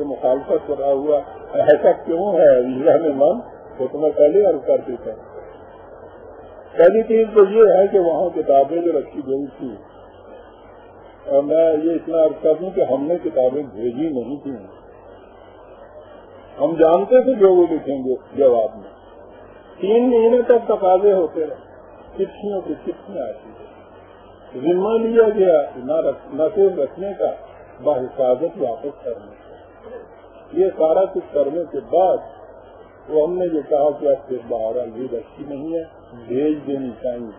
سے مخالفت کرا ہوا، ایسا کیوں ہے عزیزان من؟ وہ تو میں پہلے عرض کر چکا ہوں۔ پہلی چیز تو یہ ہے کہ وہاں کتابیں جو رکھی گئی تھی، اور میں یہ اتنا عرض کر دوں کہ ہم نے کتابیں بھیجی نہیں تھیں، ہم جانتے تھے جو وہ لکھیں گے جواب میں۔ 3 مہینے تک تقاضے ہوتے رہے، چٹھیوں کی چٹھیاں آتی ہے، ذمہ لیا گیا نہ صرف رکھنے کا، بحفاظت واپس کرنے کا۔ یہ سارا کچھ کرنے کے بعد وہ ہم نے یہ کہا کہ اب پھر بہرحال یہ رکھی نہیں ہے، بھیج دینی چاہیے۔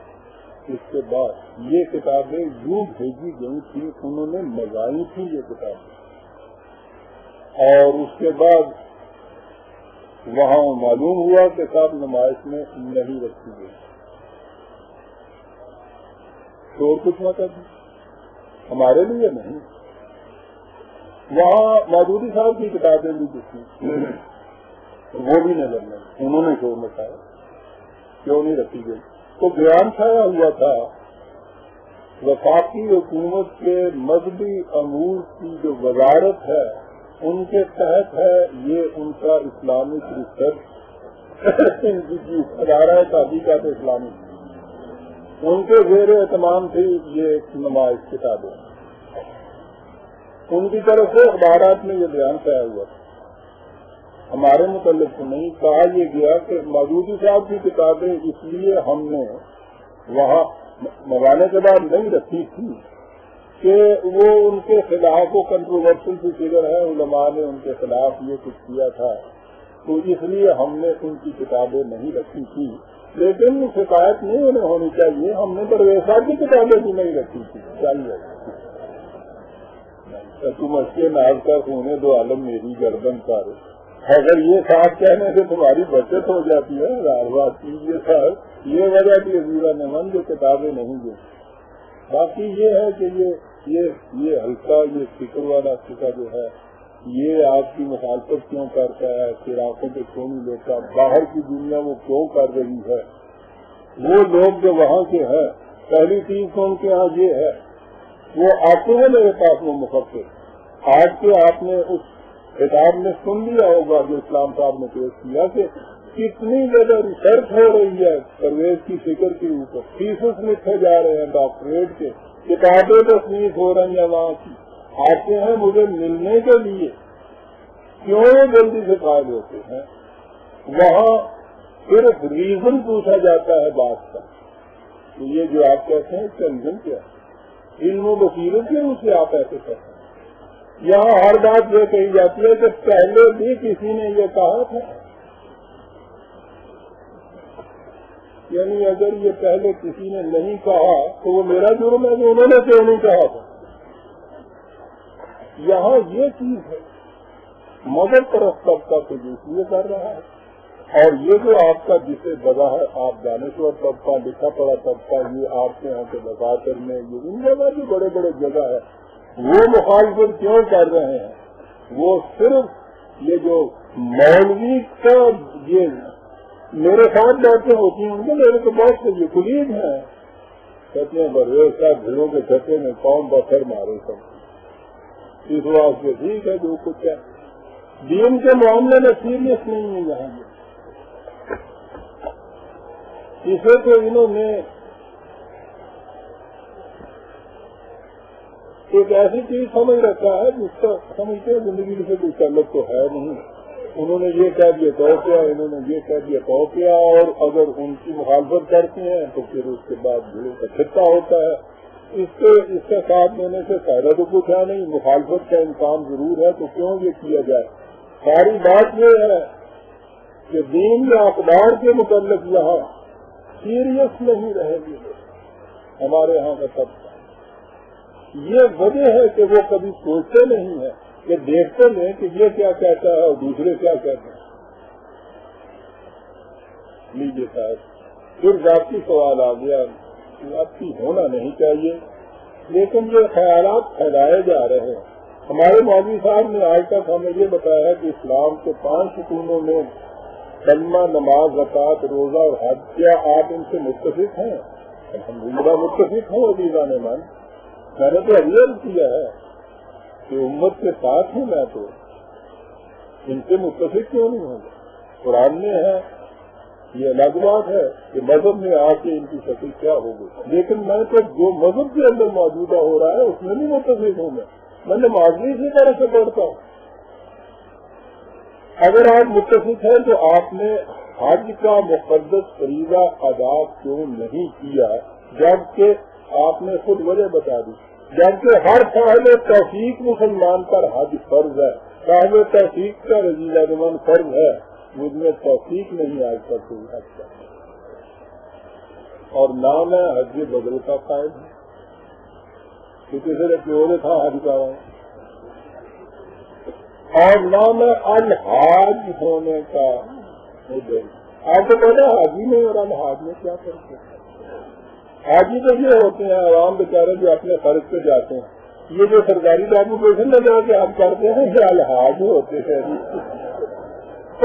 اس کے بعد یہ کتابیں یوں بھیجی گئی تھی، انہوں نے منگائی تھی یہ کتابیں، اور اس کے بعد وہاں معلوم ہوا کہ صاحب نمائش میں نہیں رکھی گئی۔ شور کچھ مطلب ہمارے لیے نہیں، وہاں مودودی صاحب کی کتابیں بھی دکھی، وہ بھی نظر نہیں، انہوں نے شور مچایا کیوں نہیں رکھی گئی۔ تو بیان چھایا ہوا تھا وفاقی حکومت کے مذہبی امور کی جو وزارت ہے ان کے تحت ہے، یہ ان کا اسلامک ریسرچ کی ادارہ تحقیقات اسلامی، ان کے زیر اہتمام تھی یہ نمائش کتابیں، ان کی طرف سے اخبارات میں یہ بیان چھایا ہوا تھا۔ ہمارے متعلق تو نہیں کہا یہ گیا کہ مودودی صاحب کی کتابیں اس لیے ہم نے وہاں منگانے کے بعد نہیں رکھی تھی کہ وہ ان کے خلاف، وہ کنٹروورشل کی فگر ہے، علماء نے ان کے خلاف یہ کچھ کیا تھا، تو اس لیے ہم نے ان کی کتابیں نہیں رکھی تھی۔ لیکن شکایت نہیں انہیں ہونی چاہیے، ہم نے پرویز صاحب کی کتابیں بھی نہیں رکھی تھی، چاہیے تم اچھے ناز کر انہیں دو عالم میری گردن پر، اگر یہ صاحب کہنے سے تمہاری بچت ہو جاتی ہے، ہر بات کیجیے صاحب، یہ وجہ بھی عزیزہ نمن جو کتابیں نہیں دیں۔ باقی یہ ہے کہ یہ ہلکا، یہ فکر والا فکر جو ہے، یہ آپ کی مخالفت کیوں کرتا ہے، پھر آنکھوں پہ کیوں نہیں لیتا، باہر کی دنیا وہ کیوں کر رہی ہے، وہ لوگ جو وہاں کے ہیں، پہلی چیز تو ان کے ہاں یہ ہے، وہ آتے ہیں میرے پاس وہ مفکر، آج کے آپ نے اس کتاب میں سن لیا ہوگا جو اسلام صاحب نے پیش کیا کہ کتنی زیادہ ریسرچ ہو رہی ہے پرویز کی فکر کے اوپر، تھیسس لکھے جا رہے ہیں ڈاکٹریٹ کے، کتابیں تصنیف ہو رہی ہیں وہاں کی، آتے ہیں مجھے ملنے کے لیے، کیوں جلدی سے قائل ہوتے ہیں؟ وہاں صرف ریزن پوچھا جاتا ہے بات کا، تو یہ جو آپ کہتے ہیں اس کا ریزن کیا ہے؟ علم و بصیرت کے روپ سے آپ ایسے کہتے ہیں۔ یہاں ہر بات یہ کہی جاتی ہے کہ پہلے بھی کسی نے یہ کہا تھا، یعنی اگر یہ پہلے کسی نے نہیں کہا تو وہ میرا جرم ہے کہ انہوں نے کیوں نہیں کہا تھا۔ یہاں یہ چیز ہے، مدد طرف طبقہ تو اس لیے کر رہا ہے، اور یہ جو آپ کا جسے بدا ہے آپ دانشور طبقہ، لکھا پڑا طبقہ، یہ آپ کے یہاں کے دفاتر میں یہ ان جگہ بھی بڑے بڑے جگہ ہے، وہ مخالفت کیوں کر رہے ہیں؟ وہ صرف یہ جو مولوی کا یہ میرے ساتھ باتیں ہوتی ہیں، ان کے میرے تو بہت سے یہ کلیگ ہیں، کہتے ہیں برویز صاحب بھیڑوں کے چھتے میں قوم پتھر مارے سب، اس واسطے ٹھیک ہے جو کچھ ہے، دین کے معاملے میں سیریس نہیں ہے یہاں اسے تو انہوں نے ایک ایسی چیز سمجھ رکھا ہے جس کا سمجھتے ہیں زندگی سے کوئی تعلق تو ہے نہیں، انہوں نے یہ کہہ دیا تو کیا، انہوں نے یہ کہہ دیا تو کیا، اور اگر ان کی مخالفت کرتے ہیں تو پھر اس کے بعد بھیڑوں کا چھتا ہوتا ہے، اس کے ساتھ لینے سے فائدہ تو کچھ ہے نہیں، مخالفت کا امکان ضرور ہے، تو کیوں یہ کیا جائے؟ ساری بات یہ ہے کہ دین یا اقدار کے متعلق یہاں سیریس نہیں رہے گی ہمارے ہاں کا طبقہ، یہ وجہ ہے کہ وہ کبھی سوچتے نہیں ہیں، کہ دیکھتے نہیں کہ یہ کیا کہتا ہے اور دوسرے کیا کہتے ہیں۔ لیجیے صاحب، پھر ذاتی سوال آ گیا، ذاتی ہونا نہیں چاہیے، لیکن یہ خیالات پھیلائے جا رہے ہیں۔ ہمارے مولوی صاحب نے آج تک ہمیں یہ بتایا کہ اسلام کے 5 ستونوں میں کلمہ، نماز، زکوٰۃ، روزہ اور حج، کیا آپ ان سے متفق ہیں؟ الحمدللہ متفق ہوں عزیزان من، میں نے تو ابھی کیا ہے کہ امت کے ساتھ ہوں میں تو، ان سے متفق کیوں نہیں ہوں گے؟ قرآن میں ہے، یہ الگ بات ہے کہ مذہب میں آ کے ان کی شکل کیا ہوگی، لیکن میں تو جو مذہب کے اندر موجودہ ہو رہا ہے اس میں نہیں متفق ہوں میں نماز بھی اسی طرح سے پڑھتا ہوں۔ اگر آپ متفق ہیں تو آپ نے حج کا مقدس فریضہ ادا کیوں نہیں کیا، جبکہ آپ نے خود وجہ بتا دی، جبکہ ہر صاحب توفیق مسلمان پر حج فرض ہے، صاحب توفیق کا رضیلہ زمان فرض ہے، مجھ میں توفیق نہیں آج تک کوئی حج کا، اور نہ میں حج بدل کا قائد ہوں، کسی سے پیور تھا حج کا، اور نہ میں الحاج ہونے کا مدعی۔ آپ کو پتا حاجی میں اور الحاج میں کیا فرق ہے؟ حاجی تو یہ ہوتے ہیں عوام بیچارے جو اپنے فرض پہ جاتے ہیں، یہ جو سرکاری ڈاکومنٹیشن لگا کے آپ کرتے ہیں یہ الحاج ہوتے ہیں،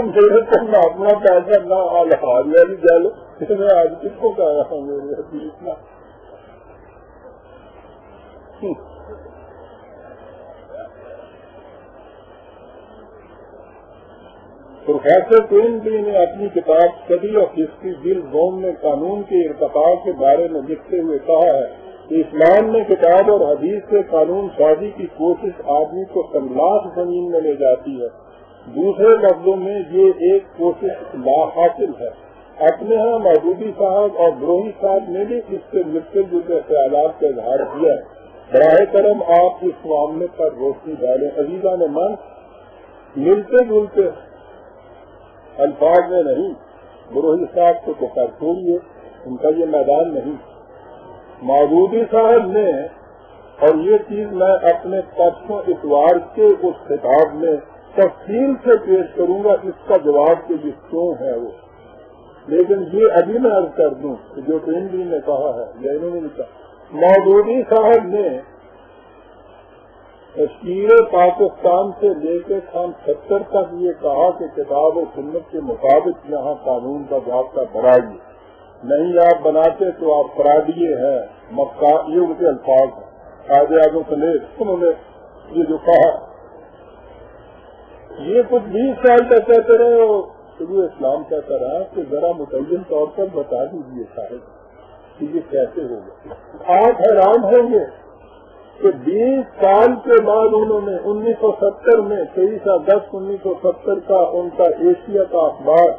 میرے تو نہ اپنا پیسہ نہ الحاج والی جل، میں آج کس کو کہہ رہا ہوں میرے حدیث میں۔ پروفیسر کوئنبی نے اپنی کتاب اسٹڈی آف ہسٹری جلد 2 میں قانون کے ارتقاء کے بارے میں لکھتے ہوئے کہا ہے کہ اسلام میں کتاب اور حدیث سے قانون سازی کی کوشش آدمی کو تملاق زمین میں لے جاتی ہے، دوسرے لفظوں میں یہ ایک کوشش لاحاصل ہے۔ اپنے ہاں مودودی صاحب اور بروہی صاحب نے بھی اس سے ملتے جلتے خیالات کا اظہار کیا ہے، براہ کرم آپ اس معاملے پر روشنی ڈالیں۔ عزیزان من، ملتے جلتے الفاظ میں نہیں، بروہی صاحب کو تو کر چھوڑیے، ان کا یہ میدان نہیں، مودودی صاحب نے، اور یہ چیز میں اپنے پرسوں اتوار کے اس خطاب میں تفصیل سے پیش کروں گا اس کا جواب کہ یہ کیوں ہے وہ، لیکن یہ ابھی میں عرض کر دوں کہ جو کوئنبی نے کہا ہے یا انہوں نے لکھا، مودودی صاحب نے تشکیل پاکستان سے لے کے سن 70 تک یہ کہا کہ کتاب و سنت کے مطابق یہاں قانون کا ضابطہ بنائیے، نہیں آپ بناتے تو آپ فرادیے ہیں، یہ ان کے الفاظ ہیں، قائد اعظم سمیت انہوں نے یہ جو کہا، یہ کچھ 20 سال تک کہتے رہے ہو تو اسلام کہتا رہا کہ ذرا متعین طور پر بتا دیجیے صاحب کہ یہ کیسے ہوگا۔ آپ حیران ہوں گے کہ 20 سال کے بعد انہوں نے 1970 میں 23 اگست 1970 کا ان کا ایشیا کا اخبار،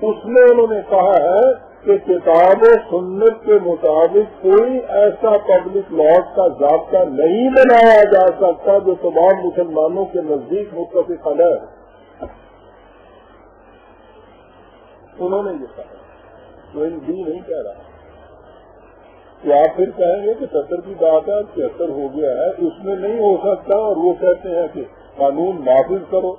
اس میں انہوں نے کہا ہے کہ کتاب و سنت کے مطابق کوئی ایسا پبلک لاء کا ضابطہ نہیں بنایا جا سکتا جو تمام مسلمانوں کے نزدیک متفق علیہ ہے۔ انہوں نے یہ کہا، کوئی بھی نہیں کہہ رہا کہ آپ پھر کہیں گے کہ 70 کی بات ہے 73 ہو گیا ہے، اس میں نہیں ہو سکتا، اور وہ کہتے ہیں کہ قانون نافذ کرو،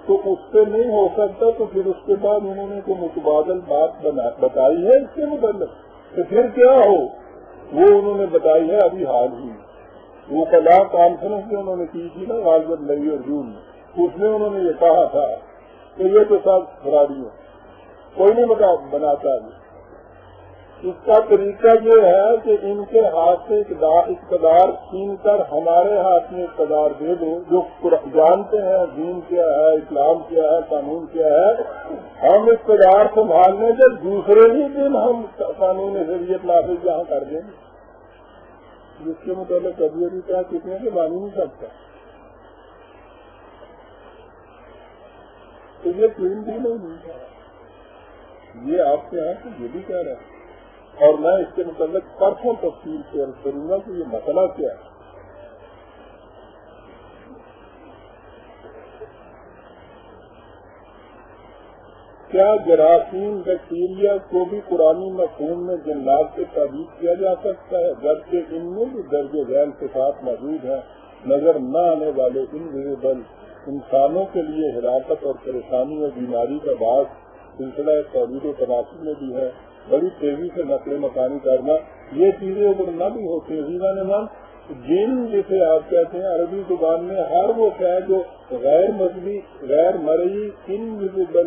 تو اس سے نہیں ہو سکتا، تو پھر اس کے بعد انہوں نے کوئی متبادل بات بتائی ہے اس کے متعلق، تو پھر کیا ہو، وہ انہوں نے بتائی ہے ابھی حال ہی وہ کلا کانفرنس جو انہوں نے کی تھی نا غالباً مئی اور جون میں، اس میں انہوں نے یہ کہا تھا کہ یہ تو سب فراری ہے، کوئی نہیں بناتا ہے۔ اس کا طریقہ یہ ہے کہ ان کے ہاتھ سے اقتدار چھین کر ہمارے ہاتھ میں اقتدار دے دو، جو جانتے ہیں دین کیا ہے، اسلام کیا ہے، قانون کیا ہے، ہم اقتدار سنبھالنے کے دوسرے ہی دن ہم قانون شریعت نافذ یہاں کر دیں گے، جس کے متعلق کبھی ابھی کیا کتنے کے مان نہیں سکتا۔ تو یہ تین بھی نہیں، یہ آپ کے یہاں سے یہ بھی کہہ رہے ہیں، اور میں اس کے متعلق پرسوں تفصیل سے عرض کروں گا کہ یہ مسئلہ کیا ہے۔ کیا جراثیم بیکٹیریا کو بھی قرآنی مفہوم میں جنات سے تعبیر کیا جا سکتا ہے، جبکہ ان میں بھی درج ذیل صفات موجود ہیں؟ نظر نہ آنے والے انویزیبل انسانوں کے لیے ہلاکت اور پریشانی اور بیماری کا باعث سلسلہ توحید و تناسب میں بھی ہے۔ بڑی تیزی سے نقل مکانی کرنا، یہ چیزیں اگر نہ بھی ہوتی ہیں، جن جسے آپ کہتے ہیں عربی زبان میں ہر وہ ہے جو غیر مذہبی، غیر مرئی، انویزیبل